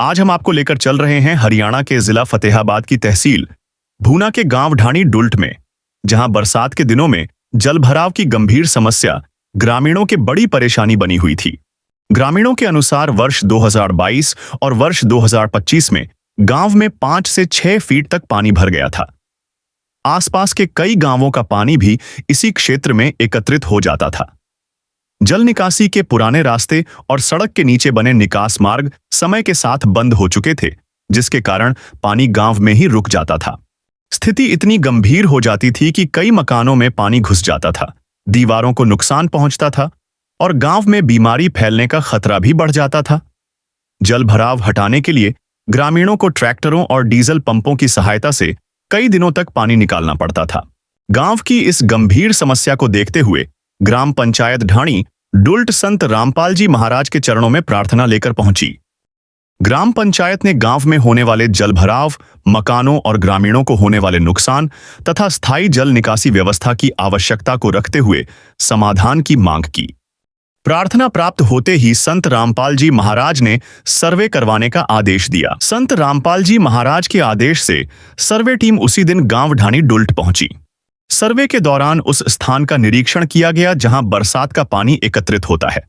आज हम आपको लेकर चल रहे हैं हरियाणा के जिला फतेहाबाद की तहसील भूना के गांव ढाणी डुल्ट में, जहां बरसात के दिनों में जलभराव की गंभीर समस्या ग्रामीणों के बड़ी परेशानी बनी हुई थी। ग्रामीणों के अनुसार वर्ष 2022 और वर्ष 2025 में गांव में 5 से 6 फीट तक पानी भर गया था। आसपास के कई गांवों का पानी भी इसी क्षेत्र में एकत्रित हो जाता था। जल निकासी के पुराने रास्ते और सड़क के नीचे बने निकास मार्ग समय के साथ बंद हो चुके थे, जिसके कारण पानी गांव में ही रुक जाता था। स्थिति इतनी गंभीर हो जाती थी कि कई मकानों में पानी घुस जाता था, दीवारों को नुकसान पहुंचता था और गांव में बीमारी फैलने का खतरा भी बढ़ जाता था। जल भराव हटाने के लिए ग्रामीणों को ट्रैक्टरों और डीजल पंपों की सहायता से कई दिनों तक पानी निकालना पड़ता था। गांव की इस गंभीर समस्या को देखते हुए ग्राम पंचायत ढाणी डुल्ट संत रामपाल जी महाराज के चरणों में प्रार्थना लेकर पहुंची। ग्राम पंचायत ने गांव में होने वाले जलभराव, मकानों और ग्रामीणों को होने वाले नुकसान तथा स्थायी जल निकासी व्यवस्था की आवश्यकता को रखते हुए समाधान की मांग की। प्रार्थना प्राप्त होते ही संत रामपाल जी महाराज ने सर्वे करवाने का आदेश दिया। संत रामपाल जी महाराज के आदेश से सर्वे टीम उसी दिन गांव ढाणी डुल्ट पहुंची। सर्वे के दौरान उस स्थान का निरीक्षण किया गया जहां बरसात का पानी एकत्रित होता है।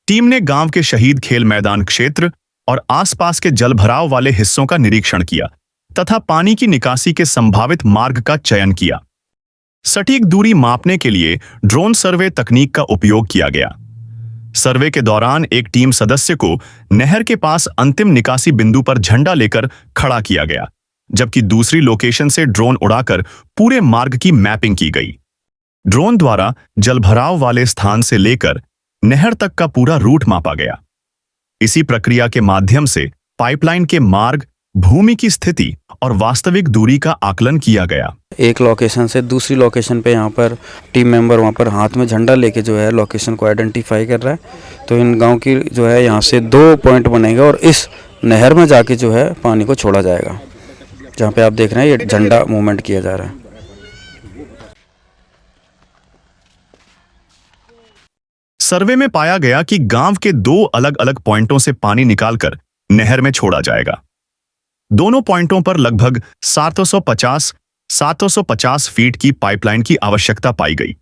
टीम ने गांव के शहीद खेल मैदान क्षेत्र और आसपास के जलभराव वाले हिस्सों का निरीक्षण किया तथा पानी की निकासी के संभावित मार्ग का चयन किया। सटीक दूरी मापने के लिए ड्रोन सर्वे तकनीक का उपयोग किया गया। सर्वे के दौरान एक टीम सदस्य को नहर के पास अंतिम निकासी बिंदु पर झंडा लेकर खड़ा किया गया, जबकि दूसरी लोकेशन से ड्रोन उड़ाकर पूरे मार्ग की मैपिंग की गई। ड्रोन द्वारा जलभराव वाले स्थान से लेकर नहर तक का पूरा रूट मापा गया। इसी प्रक्रिया के माध्यम से पाइपलाइन के मार्ग, भूमि की स्थिति और वास्तविक दूरी का आकलन किया गया। एक लोकेशन से दूसरी लोकेशन पे यहाँ पर टीम मेंबर वहाँ पर हाथ में झंडा लेके जो है लोकेशन को आइडेंटिफाई कर रहा है। तो इन गांव की जो है यहाँ से 2 पॉइंट बनेगा और इस नहर में जाके जो है पानी को छोड़ा जाएगा। जहाँ पे आप देख रहे हैं ये झंडा मूवमेंट किया जा रहा है। सर्वे में पाया गया कि गांव के 2 अलग अलग पॉइंटों से पानी निकालकर नहर में छोड़ा जाएगा। दोनों पॉइंटों पर लगभग 750 फीट की पाइपलाइन की आवश्यकता पाई गई।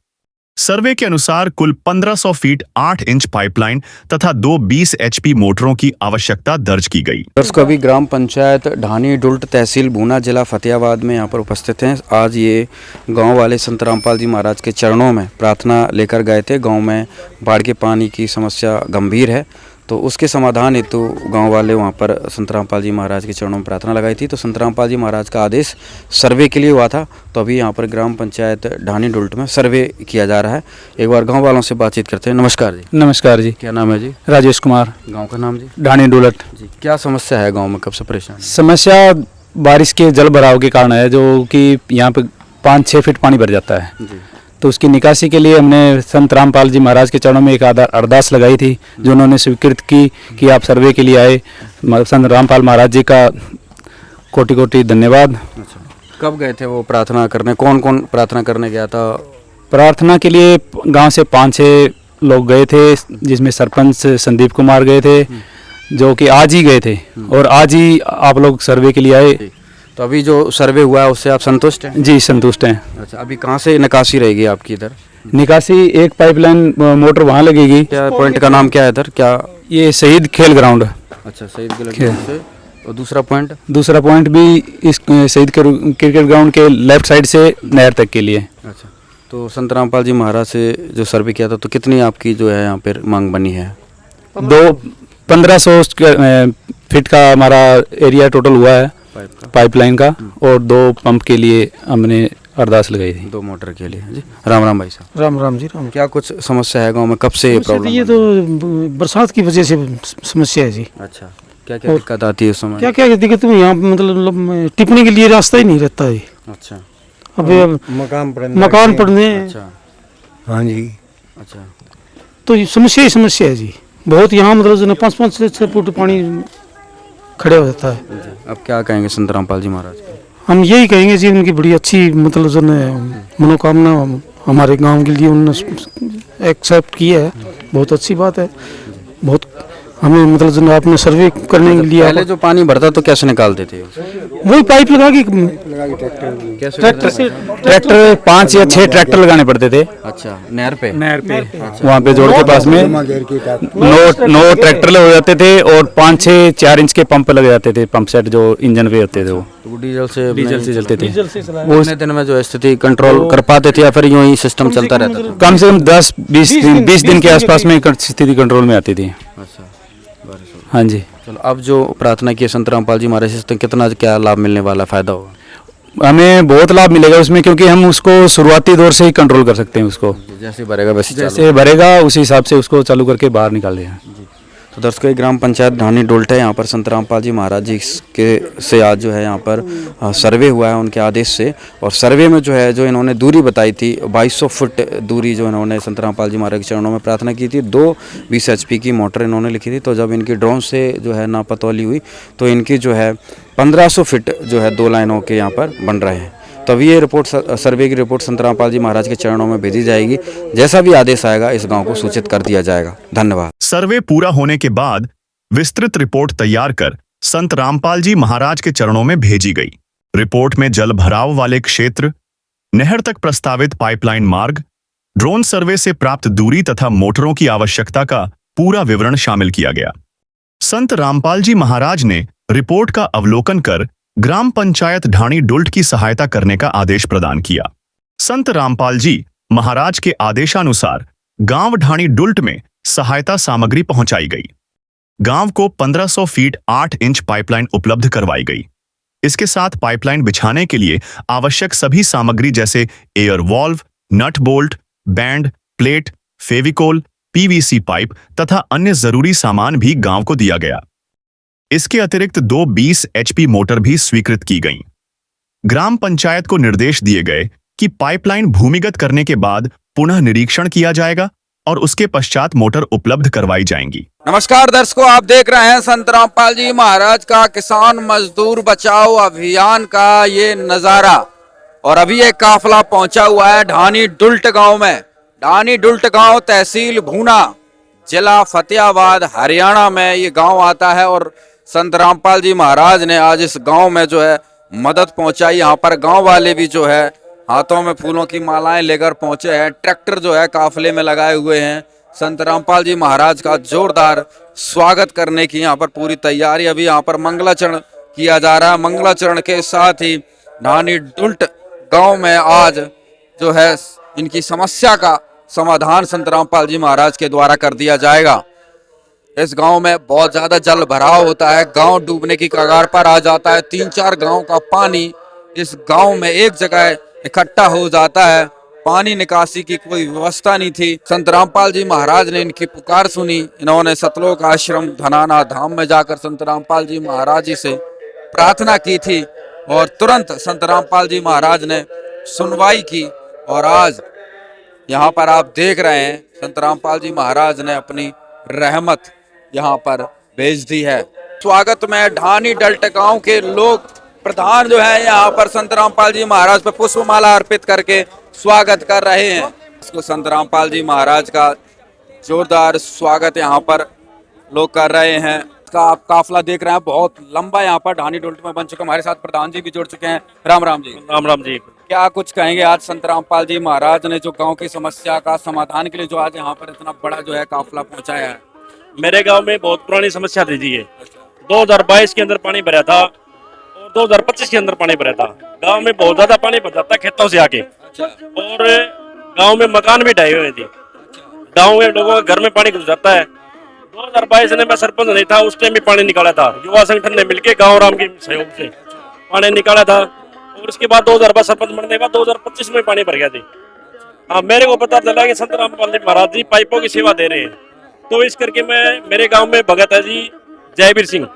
सर्वे के अनुसार कुल 1500 फीट 8 इंच पाइपलाइन तथा 2 20 HP मोटरों की आवश्यकता दर्ज की गई। दर्शकों, अभी ग्राम पंचायत ढाणी डुल्ट तहसील भूना जिला फतेहाबाद में यहाँ पर उपस्थित हैं। आज ये गांव वाले संत रामपाल जी महाराज के चरणों में प्रार्थना लेकर गए थे। गांव में बाढ़ के पानी की समस्या गंभीर है, तो उसके समाधान हेतु गांव वाले वहाँ पर संत रामपाल जी महाराज के चरणों में प्रार्थना लगाई थी। तो संत रामपाल जी महाराज का आदेश सर्वे के लिए हुआ था, तो अभी यहाँ पर ग्राम पंचायत ढाणी डुल्ट में सर्वे किया जा रहा है। एक बार गांव वालों से बातचीत करते हैं। नमस्कार जी। नमस्कार जी। क्या नाम है जी? राजेश कुमार। गांव का नाम जी? ढाणी डुल्ट जी। क्या समस्या है गाँव में, कब से परेशान? समस्या बारिश के जल भराव के कारण है, जो कि यहाँ पे 5-6 फीट पानी भर जाता है जी। तो उसकी निकासी के लिए हमने संत रामपाल जी महाराज के चरणों में एक अरदास लगाई थी, जो उन्होंने स्वीकृत की कि आप सर्वे के लिए आए। संत रामपाल महाराज जी का कोटि कोटि धन्यवाद। अच्छा, कब गए थे वो प्रार्थना करने? कौन कौन प्रार्थना करने गया था? प्रार्थना के लिए गांव से 5-6 लोग गए थे, जिसमें सरपंच संदीप कुमार गए थे, जो कि आज ही गए थे, और आज ही आप लोग सर्वे के लिए आए। तो अभी जो सर्वे हुआ है उससे आप संतुष्ट हैं? जी, संतुष्ट हैं। अच्छा, अभी कहाँ से निकासी रहेगी आपकी इधर? निकासी एक पाइपलाइन मोटर वहाँ लगेगी। क्या पॉइंट का नाम क्या है इधर? क्या ये शहीद खेल ग्राउंड। अच्छा, शहीद ग्राउंड से। और दूसरा पॉइंट भी इस शहीद क्रिकेट ग्राउंड के लेफ्ट साइड से नहर तक के लिए। अच्छा, तो संत रामपाल जी महाराज से जो सर्वे किया था, तो कितनी आपकी जो है यहाँ पर मांग बनी है? 1500 फीट का हमारा एरिया टोटल हुआ है पाइपलाइन का, और 2 पंप के लिए हमने अरदास लगाई थी। 2 मोटर के लिए। जी, राम राम भाई साहब। राम राम जी। राम। क्या कुछ समस्या है गांव में, कब से ये प्रॉब्लम? ये तो बरसात की वजह से समस्या है जी। अच्छा, क्या क्या दिक्कत आती है उस समय? क्या क्या दिक्कत है यहाँ, मतलब टिप्पणी के लिए रास्ता ही नहीं रहता है। अच्छा, अब मकान पड़ने। अच्छा, हाँ जी। अच्छा, तो ये समस्या है जी बहुत। यहाँ मतलब 5-5 से 6 फुट पानी खड़े हो जाता है। अब क्या कहेंगे संत रामपाल जी महाराज को? हम यही कहेंगे जी, उनकी बड़ी अच्छी मतलब जो मनोकामना हमारे गांव के लिए उन्होंने एक्सेप्ट की है, बहुत अच्छी बात है। बहुत हमें मतलब जो आपने सर्वे करने के लिए पहले जो पानी भरता तो कैसे निकालते थे? वही पाइप लगा के ट्रैक्टर से ट्रैक्टर 5 या 6 ट्रैक्टर लगाने पड़ते थे अच्छा, नहर पे? नहर पे। वहाँ पे जोड़ के पास में 9 ट्रैक्टर हो जाते थे और 5-6 4 इंच के पंप लगे जाते थे, पंप सेट जो इंजन पे होते थे वो तो डीजल से चलते थे। वो उतने दिन में जो स्थिति कंट्रोल कर पाते थे या फिर यूं ही सिस्टम चलता रहता था? कम से कम 10-20 दिन के आसपास में स्थिति कंट्रोल में आती थी। अच्छा, हाँ जी। चलो, अब जो प्रार्थना की संत रामपाल जी महाराज से कितना क्या लाभ मिलने वाला, फायदा होगा? हमें बहुत लाभ मिलेगा उसमें, क्योंकि हम उसको शुरुआती दौर से ही कंट्रोल कर सकते हैं उसको। जैसे भरेगा वैसे जैसे भरेगा उसी हिसाब से उसको चालू करके बाहर निकाल दें। तो दर्शकों, ग्राम पंचायत ढानी डोल्ट है, यहाँ पर संत रामपाल जी महाराज जी के से आज जो है यहाँ पर सर्वे हुआ है उनके आदेश से। और सर्वे में जो है जो इन्होंने दूरी बताई थी 2200 फुट दूरी जो इन्होंने संत रामपाल जी महाराज के चरणों में प्रार्थना की थी। 2 20 HP की मोटर इन्होंने लिखी थी। तो जब इनकी ड्रोन से जो है नापतौली हुई तो इनकी जो है 1500 फीट जो है 2 लाइनों के यहाँ पर बन रहे हैं। तब ये रिपोर्ट सर्वे की रिपोर्ट संत रामपाल जी महाराज के चरणों में भेजी जाएगी। जैसा भी आदेश आएगा इस गांव को सूचित कर दिया जाएगा। धन्यवाद। सर्वे पूरा होने के बाद विस्तृत रिपोर्ट तैयार कर संत रामपाल जी महाराज के चरणों में भेजी गई। रिपोर्ट में जल भराव वाले क्षेत्र, नहर तक प्रस्तावित पाइपलाइन मार्ग, ड्रोन सर्वे से प्राप्त दूरी तथा मोटरों की आवश्यकता का पूरा विवरण शामिल किया गया। संत रामपाल जी महाराज ने रिपोर्ट का अवलोकन कर ग्राम पंचायत ढाणी डुल्ट की सहायता करने का आदेश प्रदान किया। संत रामपाल जी महाराज के आदेशानुसार गांव ढाणी डुल्ट में सहायता सामग्री पहुंचाई गई। गांव को 1500 फीट 8 इंच पाइपलाइन उपलब्ध करवाई गई। इसके साथ पाइपलाइन बिछाने के लिए आवश्यक सभी सामग्री जैसे air valve, nut bolt, band, plate, Fevicol, PVC pipe तथा अन्य जरूरी सामान भी गांव को दिया गया। इसके अतिरिक्त 2 20 HP मोटर भी स्वीकृत की गईं। ग्राम पंचायत को निर्देश दिए गए कि पाइपलाइन भूमिगत करने के बाद पुनः निरीक्षण किया जाएगा और उसके पश्चात मोटर उपलब्ध करवाई जाएंगी। नमस्कार दर्शकों, आप देख रहे हैं संत रामपाल जी महाराज का किसान मजदूर बचाओ अभियान का ये नजारा। और अभी एक काफिला पहुंचा हुआ है ढानी डुल्ट गांव में। ढानी डुल्ट गांव तहसील भूना, जिला फतेहाबाद, हरियाणा में ये गांव आता है। और संत रामपाल जी महाराज ने आज इस गांव में जो है मदद पहुंचाई। यहाँ पर गांव वाले भी जो है हाथों में फूलों की मालाएं लेकर पहुंचे हैं। ट्रैक्टर जो है काफिले में लगाए हुए हैं। संत रामपाल जी महाराज का जोरदार स्वागत करने की यहाँ पर पूरी तैयारी। अभी यहाँ पर मंगलाचरण किया जा रहा है। मंगलाचरण के साथ ही ढानी डुल्ट गांव में आज जो है इनकी समस्या का समाधान संत रामपाल जी महाराज के द्वारा कर दिया जाएगा। इस गांव में बहुत ज्यादा जल भराव होता है। गांव डूबने की कगार पर आ जाता है। 3-4 गांव का पानी इस गांव में एक जगह इकट्ठा हो जाता है। पानी निकासी की कोई व्यवस्था नहीं थी। संत रामपाल जी महाराज ने इनकी पुकार सुनी। इन्होंने सतलोक आश्रम धनाना धाम में जाकर संत रामपाल जी महाराज जी से प्रार्थना की थी और तुरंत संत रामपाल जी महाराज ने सुनवाई की। और आज यहाँ पर आप देख रहे हैं संत रामपाल जी महाराज ने अपनी रहमत यहाँ पर भेज दी है। स्वागत में ढानी डल्ट गांव के लोग प्रधान जो है यहाँ पर संत रामपाल जी महाराज पर पुष्पमाला अर्पित करके स्वागत कर रहे हैं। इसको संत रामपाल जी महाराज का जोरदार स्वागत यहाँ पर लोग कर रहे हैं। का आप काफिला देख रहे हैं बहुत लंबा यहाँ पर ढानी डुल्ट में बन चुका। हमारे साथ प्रधान जी भी जुड़ चुके हैं। राम राम जी। राम राम जी। क्या कुछ कहेंगे आज संत रामपाल जी महाराज ने जो गांव की समस्या का समाधान के लिए जो आज यहाँ पर इतना बड़ा जो है काफिला पहुंचाया है? मेरे गांव में बहुत पुरानी समस्या थी जी। 2022 के अंदर पानी भरा था और 2025 के अंदर पानी भरा था। गांव में बहुत ज्यादा पानी भर जाता खेतों से आके। और गांव में मकान भी ढहे हुए थे। गांव में लोगों के घर में पानी घुस जाता है। 2022 में मैं सरपंच नहीं था, उस टाइम भी पानी निकाला था। युवा संगठन ने मिलकर गाँव राम के सहयोग से पानी निकाला था। और उसके बाद 2022 सरपंच बनने के बाद 2025 में पानी भर गया थी। हाँ, मेरे को पता चला कि संत रामपाल जी महाराज जी पाइपों की सेवा दे रहे हैं। तो इस करके मैं मेरे गांव में भगत है जी जयवीर सिंह,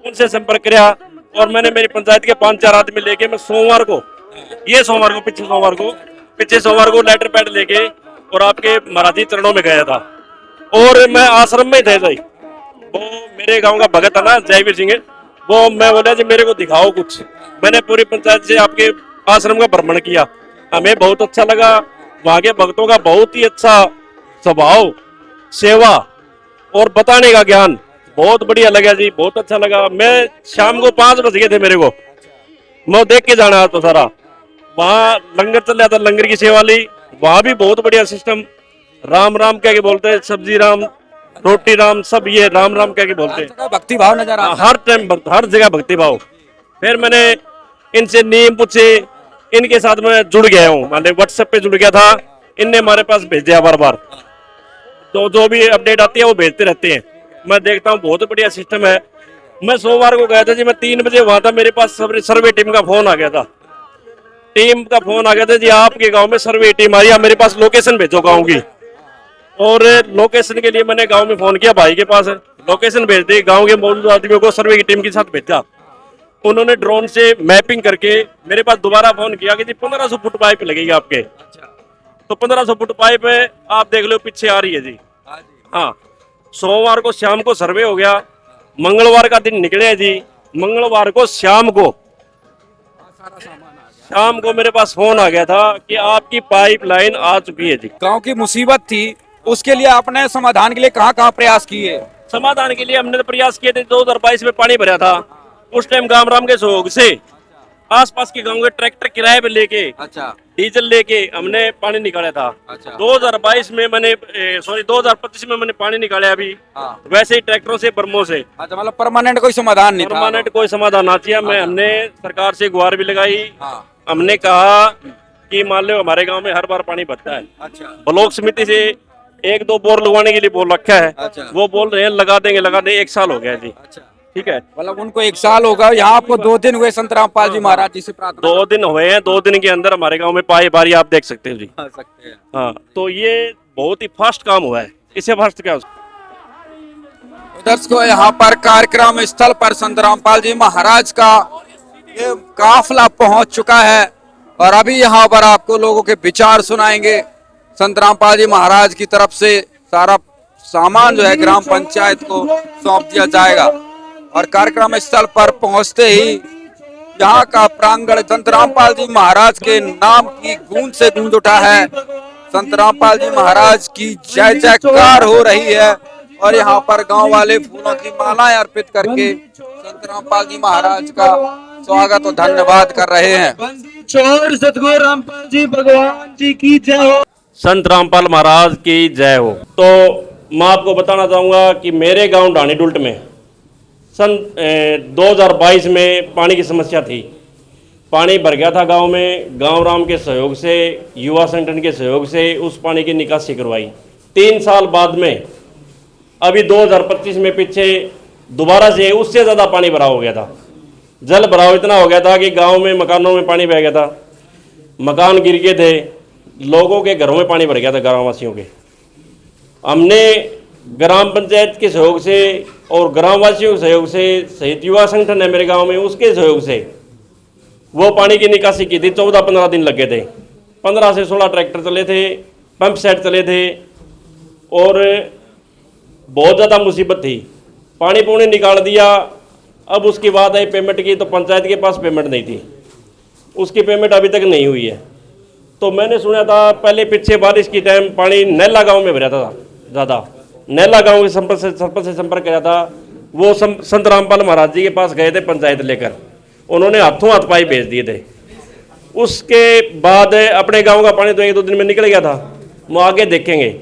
उनसे संपर्क किया और मैंने मेरी पंचायत के 5-4 आदमी लेके मैं सोमवार को पिछले सोमवार को लेटर पैड लेके और आपके महाराजी चरणों में गया था। और मैं आश्रम में थे जी। वो मेरे गांव का भगत है ना जयवीर सिंह, वो मैं बोला जी मेरे को दिखाओ कुछ। मैंने पूरी पंचायत से आपके आश्रम का भ्रमण किया। हमें बहुत अच्छा लगा। वहाँ के भक्तों का बहुत ही अच्छा स्वभाव, सेवा और बताने का ज्ञान बहुत बढ़िया लगा जी, बहुत अच्छा लगा। मैं शाम को 5 बज गए थे मेरे को, मैं देख के जाना तो सारा वहाँ लंगर चल रहा था, लंगर की सेवा ली, वहाँ भी बहुत बढ़िया सिस्टम। राम राम कह के बोलते हैं, सब्जी राम, रोटी राम, सब ये राम राम कह के बोलते हैं। भक्ति भाव नजर आता है। हर टाइम हर जगह भक्ति भाव। फिर मैंने इनसे नियम पूछे, इनके साथ मैं जुड़ गया हूँ, मैंने व्हाट्सएप पे जुड़ गया था, इनने हमारे पास भेज दिया बार बार, तो जो भी अपडेट आती है वो भेजते रहते हैं। मैं देखता हूँ बहुत बढ़िया सिस्टम है। मैं सोमवार को गया था जी, मैं 3 बजे वहां था, मेरे पास सर्वे टीम का फोन आ गया था, टीम का फोन आ गया था जी, आपके गांव में सर्वे टीम आई है, मेरे पास लोकेशन भेजो गांव की। और लोकेशन के लिए मैंने गांव में फोन किया, भाई के पास है, लोकेशन भेज दी, गांव के मौजूद आदमियों को सर्वे की टीम के साथ भेजा। उन्होंने ड्रोन से मैपिंग करके मेरे पास दोबारा फोन किया कि जी 1500 फुट पाइप लगेगी आपके। तो 1500 फुट पाइप आप देख लो पीछे आ रही है जी। हाँ, सोमवार को शाम को सर्वे हो गया, मंगलवार का दिन निकले जी, मंगलवार को शाम को मेरे पास फोन आ गया था कि आपकी पाइपलाइन आ चुकी है जी। गांव की मुसीबत थी, उसके लिए आपने समाधान के लिए कहाँ कहाँ प्रयास किए? समाधान के लिए हमने तो प्रयास किए थे, 2022 में पानी भरा था, उस टाइम गामराम के सहयोग से आसपास के गांव के ट्रैक्टर किराए पे लेके, अच्छा, डीजल लेके हमने पानी निकाला था। अच्छा। 2022 में मैंने 2025 में मैंने पानी निकाला अभी। हाँ। वैसे ही ट्रैक्टरों से बर्मों से। अच्छा, मतलब परमानेंट कोई समाधान नहीं था। परमानेंट कोई समाधान ना चाहिए। मैं हमने सरकार से गुहार भी लगाई। हाँ। हमने कहा कि मान लो हमारे गांव में हर बार पानी भरता है, अच्छा, ब्लॉक समिति से 1-2 बोर लगवाने के लिए बोल रखा है। अच्छा। वो बोल रहे हैं लगा देंगे, 1 साल हो गया जी। अच्छा, ठीक है, मतलब उनको 1 साल होगा। यहाँ आपको 2 दिन हुए संत रामपाल जी महाराज जी से प्रार्थना 2 दिन हुए हैं, 2 दिन के अंदर हमारे गांव में पाई बारी आप देख सकते हो जी। कर सकते हैं। हाँ, तो ये बहुत ही फास्ट काम हुआ है, इससे फास्ट क्या दर्शकों, यहाँ पर कार्यक्रम स्थल पर संत रामपाल जी महाराज का ये काफिला पहुंच चुका है और अभी यहाँ पर आपको लोगों के विचार सुनाएंगे। संत रामपाल जी महाराज की तरफ से सारा सामान जो है ग्राम पंचायत को सौंप दिया जाएगा और कार्यक्रम स्थल पर पहुंचते ही यहाँ का प्रांगण संत रामपाल जी महाराज के नाम की गूंज से गूंज उठा है। संत रामपाल जी महाराज की जय जयकार हो रही है और यहाँ पर गांव वाले फूलों की मालाएं अर्पित करके संत रामपाल जी महाराज का स्वागत और धन्यवाद कर रहे हैं। चोर सतगुरु रामपाल जी भगवान जी की जय हो। संत रामपाल महाराज की जय हो। तो मैं आपको बताना चाहूँगा कि मेरे गांव ढाणी डुल्ट में सन 2022 में पानी की समस्या थी। पानी भर गया था गांव में, गांव राम के सहयोग से, युवा संगठन के सहयोग से उस पानी की निकासी करवाई। 3 साल बाद में अभी 2025 में पीछे दोबारा से उससे ज़्यादा पानी भरा हो गया था। जल भराव इतना हो गया था कि गांव में मकानों में पानी बह गया था, मकान गिर गए थे, लोगों के घरों में पानी भर गया था, ग्रामवासियों के। हमने ग्राम पंचायत के सहयोग से और ग्रामवासियों के सहयोग से, शहीद युवा संगठन है मेरे गांव में, उसके सहयोग से वो पानी की निकासी की थी। 14-15 दिन लगे थे, 15 से 16 ट्रैक्टर चले थे, पंप सेट चले थे और बहुत ज़्यादा मुसीबत थी। पानी पूरी निकाल दिया। अब उसकी बात आई पेमेंट की, तो पंचायत के पास पेमेंट नहीं थी, उसकी पेमेंट अभी तक नहीं हुई है। तो मैंने सुना था पहले पीछे बारिश की टाइम पानी नैला गांव में भरा था ज़्यादा। नैला गांव के सरपंच से संपर्क किया था, वो संत रामपाल महाराज जी के पास गए थे पंचायत लेकर, उन्होंने हाथों हाथ पाइप भेज दिए थे। उसके बाद अपने गांव का पानी तो 1-2 दिन में निकल गया था, वो आगे देखेंगे।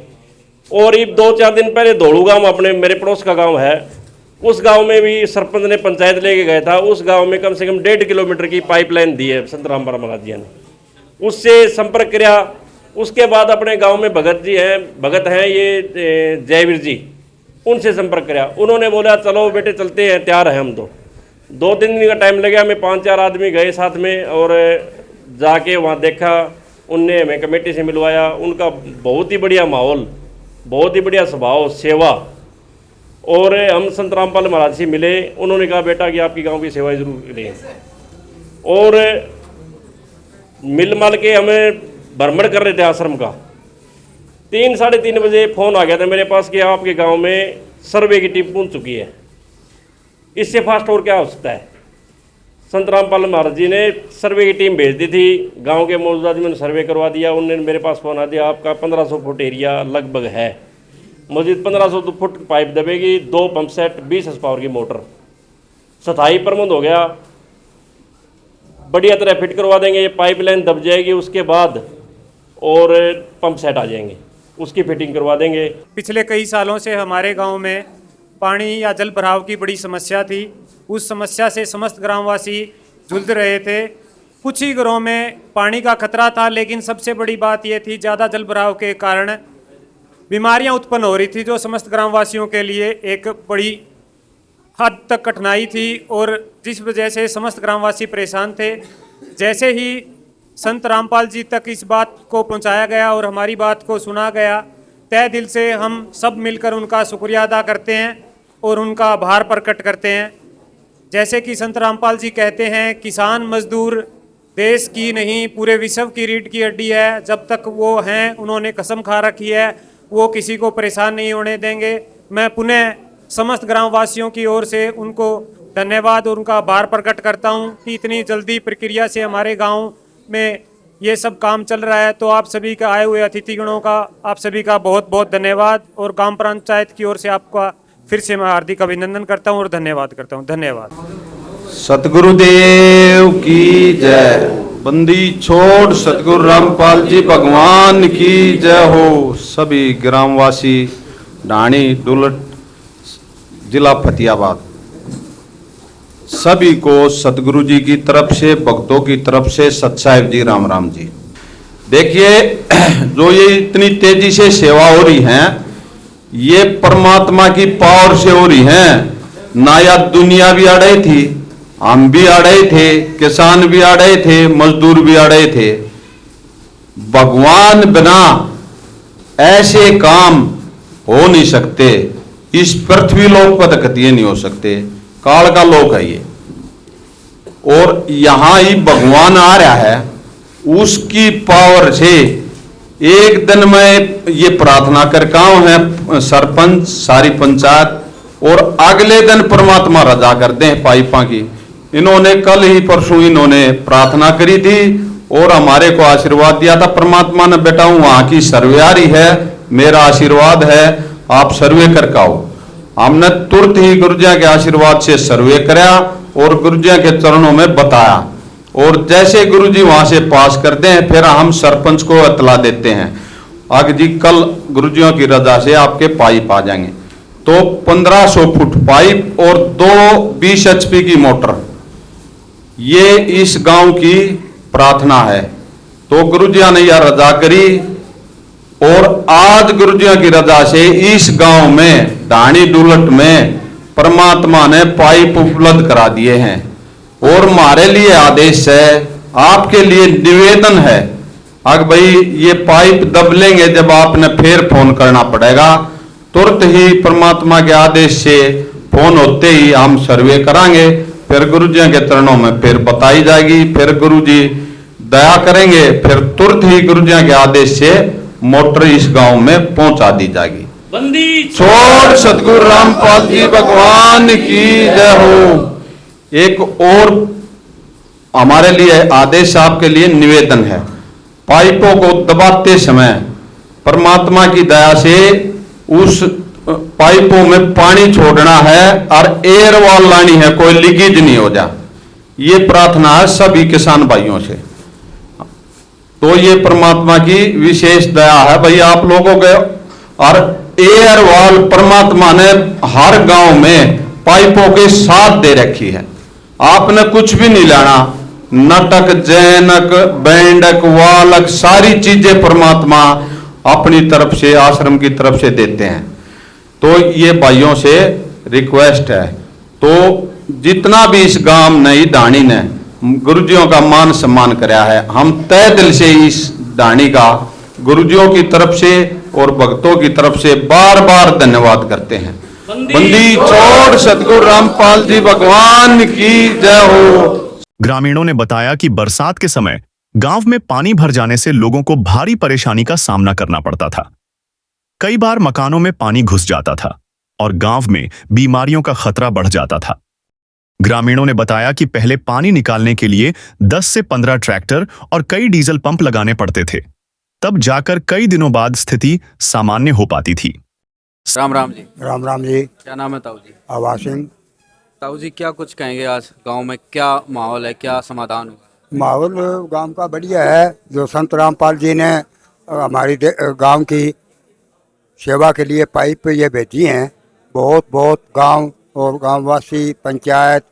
और ये 2-4 दिन पहले धोड़ू गाँव, अपने मेरे पड़ोस का गाँव है, उस गांव में भी सरपंच ने पंचायत लेके गया था। उस गांव में कम से कम 1.5 किलोमीटर की पाइपलाइन दी है संत रामपाल महाराज जी ने, उससे संपर्क किया। उसके बाद अपने गांव में भगत हैं ये जयवीर जी, उनसे संपर्क किया। उन्होंने बोला चलो बेटे चलते हैं, तैयार है हम। तो 2-3 दिन का टाइम लगा, हमें 5-4 आदमी गए साथ में और जाके वहाँ देखा। उनने हमें कमेटी से मिलवाया, उनका बहुत ही बढ़िया माहौल, बहुत ही बढ़िया स्वभाव, सेवा। और हम संत रामपाल महाराज से मिले, उन्होंने कहा बेटा कि आपकी गांव की सेवा जरूर लें। और मिल मल के हमें भ्रमण कर रहे थे आश्रम का। 3-3:30 बजे फ़ोन आ गया था मेरे पास कि आपके गांव में सर्वे की टीम पहुंच चुकी है। इससे फास्ट और क्या हो सकता है। संत रामपाल महाराज जी ने सर्वे की टीम भेज दी थी, गांव के मौजूद आदमी ने सर्वे करवा दिया। उन्होंने मेरे पास फ़ोन आ दिया आपका 1500 फुट एरिया लगभग है, मजीद 1500 फुट पाइप दबेगी, 2 पंप सेट, 20 हॉर्स पावर की मोटर, स्थायी प्रबंध हो गया, बढ़िया तरह फिट करवा देंगे। ये पाइपलाइन दब जाएगी, उसके बाद और पंप सेट आ जाएंगे, उसकी फिटिंग करवा देंगे। पिछले कई सालों से हमारे गांव में पानी या जल भराव की बड़ी समस्या थी। उस समस्या से समस्त ग्रामवासी जूझ रहे थे। कुछ ही घरों में पानी का खतरा था, लेकिन सबसे बड़ी बात यह थी ज़्यादा जल भराव के कारण बीमारियां उत्पन्न हो रही थी, जो समस्त ग्रामवासियों के लिए एक बड़ी हद तक कठिनाई थी और जिस वजह से समस्त ग्रामवासी परेशान थे। जैसे ही संत रामपाल जी तक इस बात को पहुंचाया गया और हमारी बात को सुना गया, तहे दिल से हम सब मिलकर उनका शुक्रिया अदा करते हैं और उनका आभार प्रकट करते हैं। जैसे कि संत रामपाल जी कहते हैं, किसान मजदूर देश की नहीं पूरे विश्व की रीढ़ की हड्डी है। जब तक वो हैं, उन्होंने कसम खा रखी है, वो किसी को परेशान नहीं होने देंगे। मैं पुनः समस्त ग्रामवासियों की ओर से उनको धन्यवाद और उनका आभार प्रकट करता हूं कि इतनी जल्दी प्रक्रिया से हमारे गांव में ये सब काम चल रहा है। तो आप सभी का, आए हुए अतिथिगणों का, आप सभी का बहुत बहुत धन्यवाद और ग्राम पंचायत की ओर से आपका फिर से मैं हार्दिक अभिनंदन करता हूं और धन्यवाद करता हूं। धन्यवाद। सतगुरुदेव की जय। बंदी छोड़ सतगुरु रामपाल जी भगवान की जय हो। सभी ग्रामवासी ढाणी डुलट जिला फतेहाबाद सभी को सतगुरु जी की तरफ से, भक्तों की तरफ से सत साहिब जी राम राम जी। देखिए, जो ये इतनी तेजी से सेवा हो रही है, ये परमात्मा की पावर से हो रही है। ना या दुनिया भी अड़े थी, हम भी अड़े थे, किसान भी अड़े थे, मजदूर भी अड़े थे। भगवान बिना ऐसे काम हो नहीं सकते। इस पृथ्वी लोक पर कतिये नहीं हो सकते, काल का लोक है ये। और यहां ही भगवान आ रहा है, उसकी पावर से एक दिन में ये प्रार्थना कर गांव है सरपंच, सारी पंचायत, और अगले दिन परमात्मा रजा कर दे पाइपा की। इन्होंने कल ही परसों इन्होंने प्रार्थना करी थी और हमारे को आशीर्वाद दिया था परमात्मा ने, बेटा वहां की सर्वे आ रही है, मेरा आशीर्वाद है, आप सर्वे करके आओ। हमने तुरंत ही गुरुजिया के आशीर्वाद से सर्वे कराया और गुरुजिया के चरणों में बताया, और जैसे गुरुजी वहां से पास करते हैं फिर हम सरपंच को इतला देते हैं, आगे जी कल गुरुजियों की रजा से आपके पाइप आ जाएंगे। तो 1500 फुट पाइप और 2 20 HP की मोटर, ये इस गांव की प्रार्थना है। तो गुरुजिया ने यह रजा करी और आज गुरुजियों की रजा से इस गांव में ढाणी डुलट में परमात्मा ने पाइप उपलब्ध करा दिए हैं। और हमारे लिए आदेश है, आपके लिए निवेदन है, अगर भाई ये पाइप दब लेंगे जब आपने फिर फोन करना पड़ेगा। तुरंत ही परमात्मा के आदेश से फोन होते ही हम सर्वे करांगे, फिर गुरुजी के चरणों में फिर बताई जाएगी, फिर गुरुजी दया करेंगे, फिर तुरंत ही गुरुजी के आदेश से मोटर इस गांव में पहुंचा दी जाएगी। बंदी छोड़ सतगुरु रामपाल जी भगवान की जय हो। एक और हमारे लिए आदेश, आपके लिए निवेदन है, पाइपों को दबाते समय परमात्मा की दया से उस पाइपों में पानी छोड़ना है और एयर वॉल लानी है, कोई लीकेज नहीं हो जा। ये प्रार्थना है सभी किसान भाइयों से। तो ये परमात्मा की विशेष दया है भाई आप लोगों के। और एयर वॉल परमात्मा ने हर गांव में पाइपों के साथ दे रखी है, आपने कुछ भी नहीं लाना। नटक, जैनक, बैंडक, वालक, सारी चीजें परमात्मा अपनी तरफ से, आश्रम की तरफ से देते हैं। तो ये भाइयों से रिक्वेस्ट है, तो जितना भी इस गांव ने, ढाणी ने गुरुजियों का मान सम्मान कराया है, हम तय दिल से इस ढाणी का गुरुजियों की तरफ से और भक्तों की तरफ से बार बार धन्यवाद करते हैं। बंदी छोड़ सतगुरु रामपाल जी भगवान की जय हो। ग्रामीणों ने बताया कि बरसात के समय गांव में पानी भर जाने से लोगों को भारी परेशानी का सामना करना पड़ता था। कई बार मकानों में पानी घुस जाता था और गांव में बीमारियों का खतरा बढ़ जाता था। ग्रामीणों ने बताया कि पहले पानी निकालने के लिए 10 से 15 ट्रैक्टर और कई डीजल पंप लगाने पड़ते थे, तब जाकर कई दिनों बाद स्थिति सामान्य हो पाती थी। राम राम जी। राम राम जी। क्या नाम है ताऊ जी? आवाज सिंह। ताऊ जी क्या कुछ कहेंगे, आज गांव में क्या माहौल है, क्या समाधान हुआ? माहौल गांव का बढ़िया है। जो संत रामपाल जी ने हमारी गांव की सेवा के लिए पाइप ये भेजी हैं, बहुत बहुत गांव और गांववासी, पंचायत,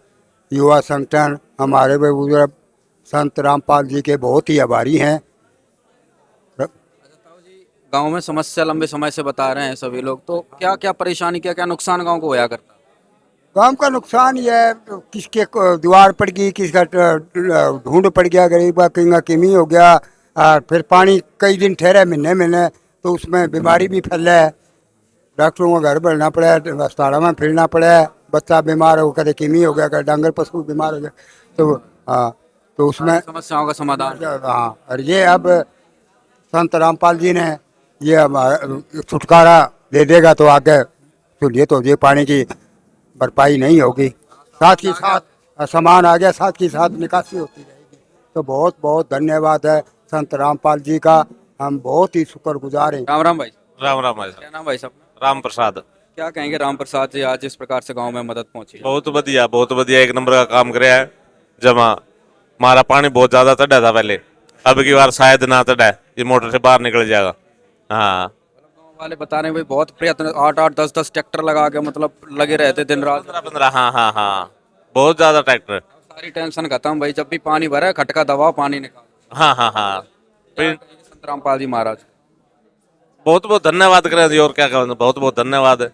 युवा संगठन हमारे बुजुर्ग संत रामपाल जी के बहुत ही आभारी हैं। गांव में समस्या लंबे समय से बता रहे हैं सभी लोग, तो क्या क्या परेशानी, क्या क्या नुकसान गांव को होया करता? गांव का नुकसान ये है, किसके द्वार पड़ गई, किसका ढूंढ पड़ गया, गरीब का किंगा किमी हो गया, और फिर पानी कई दिन ठहरे, महीने महीने, तो उसमें बीमारी भी फैले है। डॉक्टरों को घर बढ़ना पड़ा है, अस्पतालों में फिरना पड़ा है। बच्चा बीमार हो, कदे किमी हो गया, कदे डांगर पशु बीमार हो गया, तो हाँ, तो उसमें समस्याओं का समाधान। हाँ, और ये अब संत रामपाल जी ने ये हमारा छुटकारा दे देगा तो आगे सुनिए तो ये पानी की भरपाई नहीं होगी, साथ ही साथ सामान आ गया, साथ ही साथ निकासी होती रहेगी। तो बहुत बहुत धन्यवाद है संत रामपाल जी का, हम बहुत ही शुक्रगुजार हैं। राम राम भाई। राम राम भाई क्या साहब। नाम भाई साहब? राम प्रसाद। क्या कहेंगे राम प्रसाद जी, आज इस प्रकार से गांव में मदद पहुंची है? बहुत बढ़िया, एक नंबर का काम कराया है। जमा हमारा पानी बहुत ज्यादा चढ़ा था पहले, अब की बार शायद ना चढ़ा, ये मोटर से बाहर निकल जाएगा। हाँ, गांव वाले बता रहे हैं भाई बहुत प्रयत्न, 8-8 10-10 ट्रैक्टर लगा के मतलब लगे रहते दिन रात। 15 हाँ हाँ हाँ, बहुत ज्यादा ट्रैक्टर। सारी टेंशन खत्म भाई, जब भी पानी भरा खटका दबाओ, पानी निकाल। हाँ हाँ हाँ, संत रामपाल जी महाराज बहुत बहुत धन्यवाद करें जी, और क्या करें, बहुत बहुत धन्यवाद है,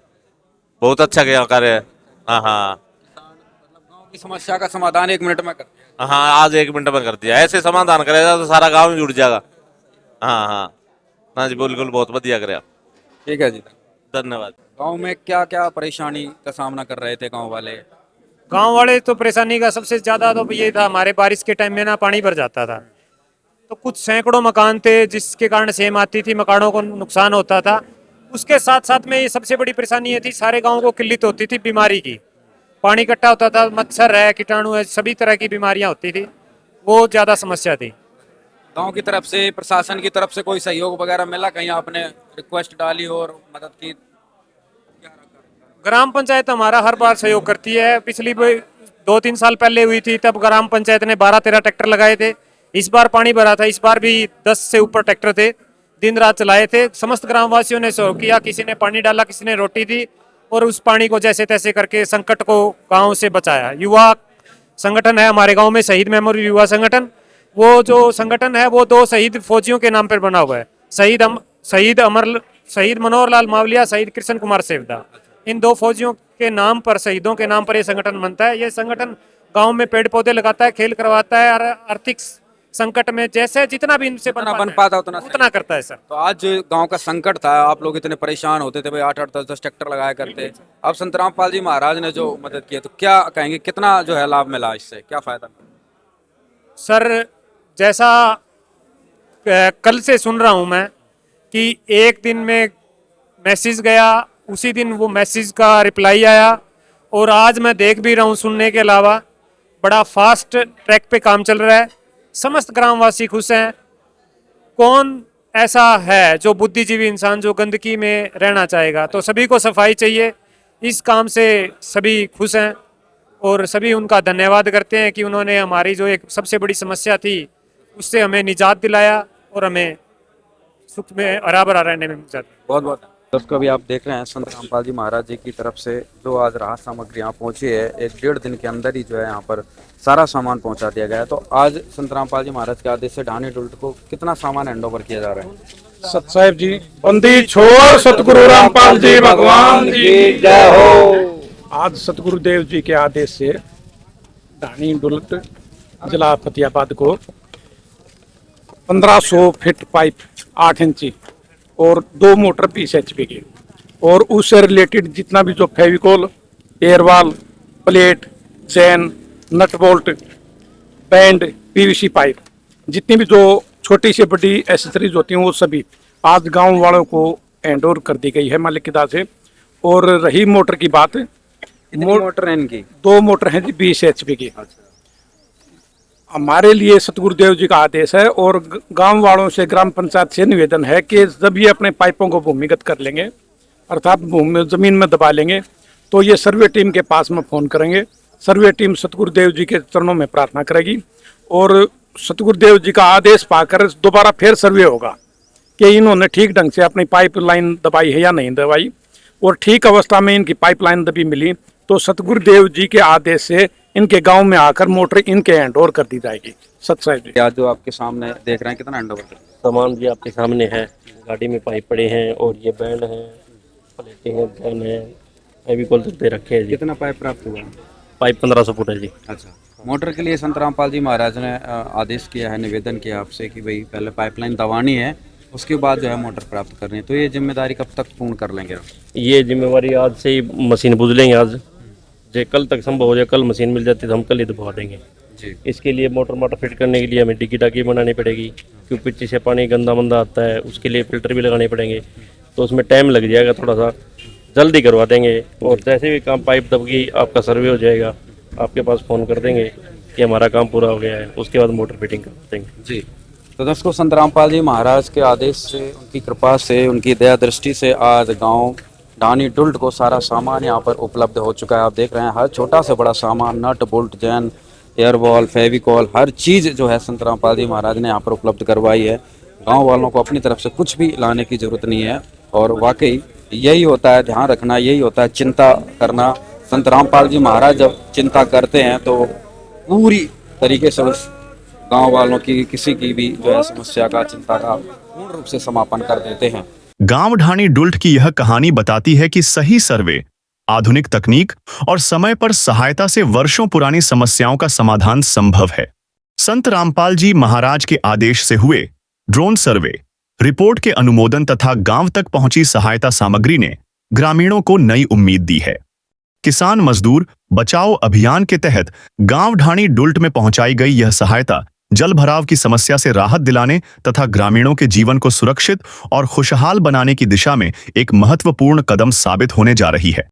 बहुत अच्छा किया कार्य है। हाँ हाँ गांव की समस्या का समाधान 1 मिनट में कर दिया। हाँ, आज 1 मिनट में कर दिया। ऐसे समाधान करेगा तो सारा गाँव जुड़ जाएगा। हाँ हाँ हाँ जी, बिल्कुल, बहुत बढ़िया कराया। ठीक है जी, धन्यवाद। गांव में क्या क्या परेशानी का सामना कर रहे थे गांव वाले? गांव वाले तो परेशानी का सबसे ज्यादा तो ये था, हमारे बारिश के टाइम में ना पानी भर जाता था, तो कुछ सैकड़ों मकान थे जिसके कारण सेम आती थी, मकानों को नुकसान होता था। उसके साथ साथ में ये सबसे बड़ी परेशानी ये थी, सारे गांव को किल्लत होती थी बीमारी की, पानी इकट्ठा होता था, मच्छर है, कीटाणु है, सभी तरह की बीमारियां होती थी, वो ज्यादा समस्या थी। गांव की तरफ से, प्रशासन की तरफ से कोई सहयोग वगैरह मिला? कहीं आपने रिक्वेस्ट डाली और मदद की? ग्राम पंचायत हमारा हर बार सहयोग करती है। पिछली 2-3 साल पहले हुई थी, तब ग्राम पंचायत ने 12-13 ट्रैक्टर लगाए थे। इस बार पानी भरा था, इस बार भी 10 से ऊपर ट्रैक्टर थे, दिन रात चलाए थे। समस्त ग्रामवासियों ने सहयोग किया, किसी ने पानी डाला, किसी ने रोटी दी, और उस पानी को जैसे तैसे करके संकट को गांव से बचाया। युवा संगठन है हमारे गांव में, शहीद मेमोरियल युवा संगठन। वो जो संगठन है वो 2 शहीद फौजियों के नाम पर बना हुआ है, शहीद मनोहर लाल मावलिया, शहीद कृष्ण कुमार सेवदा। इन 2 फौजियों के नाम पर, शहीदों के नाम पर ये संगठन बनता है। ये संगठन गांव में पेड़ पौधे लगाता है, खेल करवाता है, और आर्थिक संकट में जैसे जितना भी इनसे बन पाता उतना करता है सर। तो आज जो गांव का संकट था, आप लोग इतने परेशान होते थे भाई, 8-8 10-10 ट्रैक्टर लगाया करते, अब संत रामपाल जी महाराज ने जो मदद की है, तो क्या कहेंगे, कितना जो है लाभ मिला, इससे क्या फायदा मिला? सर जैसा कल से सुन रहा हूं मैं कि एक दिन में मैसेज गया, उसी दिन वो मैसेज का रिप्लाई आया, और आज मैं देख भी रहा हूं, सुनने के अलावा बड़ा फास्ट ट्रैक पे काम चल रहा है। समस्त ग्रामवासी खुश हैं। कौन ऐसा है जो बुद्धिजीवी इंसान जो गंदगी में रहना चाहेगा? तो सभी को सफाई चाहिए। इस काम से सभी खुश हैं और सभी उनका धन्यवाद करते हैं कि उन्होंने हमारी जो एक सबसे बड़ी समस्या थी उससे हमें निजात दिलाया और हमें सुख में हरा भरा रहने में मदद। बहुत बहुत दोस्तों, अभी आप देख रहे हैं संत रामपाल जी महाराज जी की तरफ से जो आज राहत सामग्री यहाँ पहुँची है, 1-1.5 दिन के अंदर ही जो है यहाँ पर सारा सामान पहुँचा दिया गया है। तो आज संत रामपाल जी महाराज के आदेश से ढानी डुल्ट को कितना सामान हैंड ओवर किया जा रहा है? सत साहिब जी, बंदी छोड़ सतगुरु रामपाल जी भगवान जी जय हो। आज सतगुरु देव जी के आदेश से ढानी डुल्ट जिला फतेहाबाद को 1500 फीट पाइप 8 इंची और 2 मोटर 20 HP की, और उससे रिलेटेड जितना भी जो फेविकोल, एयरवाल, plate, chain, nut bolt, band, PVC pipe, जितनी भी जो छोटी से बड़ी एसेसरीज होती हैं वो सभी आज गांव वालों को हैंड ओवर कर दी गई है मालिक की दाद से। और रही मोटर की बात, मोटर है इनकी 2 मोटर हैं जी 20 HP की। हमारे लिए सतगुरुदेव जी का आदेश है और गांव वालों से, ग्राम पंचायत से निवेदन है कि जब ये अपने पाइपों को भूमिगत कर लेंगे, अर्थात भूमि जमीन में दबा लेंगे तो ये सर्वे टीम के पास में फोन करेंगे। सर्वे टीम सतगुरुदेव जी के चरणों में प्रार्थना करेगी और सतगुरुदेव जी का आदेश पाकर दोबारा फिर सर्वे होगा कि इन्होंने ठीक ढंग से अपनी पाइपलाइन दबाई है या नहीं दबाई, और ठीक अवस्था में इनकी पाइपलाइन दबी मिली तो सतगुरुदेव जी के आदेश से इनके गांव में आकर मोटर इनके हैंड ओवर कर दी जाएगी। सत्साहिब जी, आज जो आपके सामने देख रहे हैं कितना हैंड ओवर सामान भी आपके सामने है, गाड़ी में पाइप पड़े हैं और ये बैंड है, प्लेटें हैं, गन है, फेविकोल तक दे रखे हैं जी। कितना पाइप प्राप्त हुआ? पाइप 1500 फुट है जी। अच्छा, मोटर के लिए संत रामपाल जी महाराज ने आदेश किया है, निवेदन किया आपसे कि भाई पहले पाइपलाइन दबानी है, उसके बाद जो है मोटर प्राप्त करनी है, तो ये जिम्मेदारी कब तक पूर्ण कर लेंगे आप? ये जिम्मेवारी आज से ही मशीन बुझ लेंगे। आज जो कल तक संभव हो जाए, कल मशीन मिल जाती तो हम कल ही दबा देंगे जी। इसके लिए मोटर फिट करने के लिए हमें डिग्गी टाकी बनानी पड़ेगी, क्योंकि पीछे से पानी गंदा मंदा आता है, उसके लिए फिल्टर भी लगाने पड़ेंगे, तो उसमें टाइम लग जाएगा, थोड़ा सा जल्दी करवा देंगे। और जैसे भी काम पाइप दब गई आपका सर्वे हो जाएगा, आपके पास फ़ोन कर देंगे कि हमारा काम पूरा हो गया है, उसके बाद मोटर फिटिंग कर देंगे जी। तो दोस्तों, संत रामपाल जी महाराज के आदेश से, उनकी कृपा से, उनकी दया दृष्टि से आज गांव ढानी डुल्ट को सारा सामान यहाँ पर उपलब्ध हो चुका है। आप देख रहे हैं हर छोटा से बड़ा सामान, नट बोल्ट जैन एयरवॉल फेविकॉल, हर चीज़ जो है संत रामपाल जी महाराज ने यहाँ पर उपलब्ध करवाई है। गांव वालों को अपनी तरफ से कुछ भी लाने की ज़रूरत नहीं है, और वाकई यही होता है, ध्यान रखना यही होता है, चिंता करना। संत रामपाल जी महाराज जब चिंता करते हैं तो पूरी तरीके से उस गांव वालों की किसी की भी जो है समस्या का, चिंता का पूर्ण रूप से समापन कर देते हैं। गांव ढाणी डुल्ट की यह कहानी बताती है कि सही सर्वे, आधुनिक तकनीक और समय पर सहायता से वर्षों पुरानी समस्याओं का समाधान संभव है। संत रामपाल जी महाराज के आदेश से हुए ड्रोन सर्वे, रिपोर्ट के अनुमोदन तथा गांव तक पहुंची सहायता सामग्री ने ग्रामीणों को नई उम्मीद दी है। किसान मजदूर बचाओ अभियान के तहत गांव ढाणी डुल्ट में पहुंचाई गई यह सहायता जल भराव की समस्या से राहत दिलाने तथा ग्रामीणों के जीवन को सुरक्षित और खुशहाल बनाने की दिशा में एक महत्वपूर्ण कदम साबित होने जा रही है।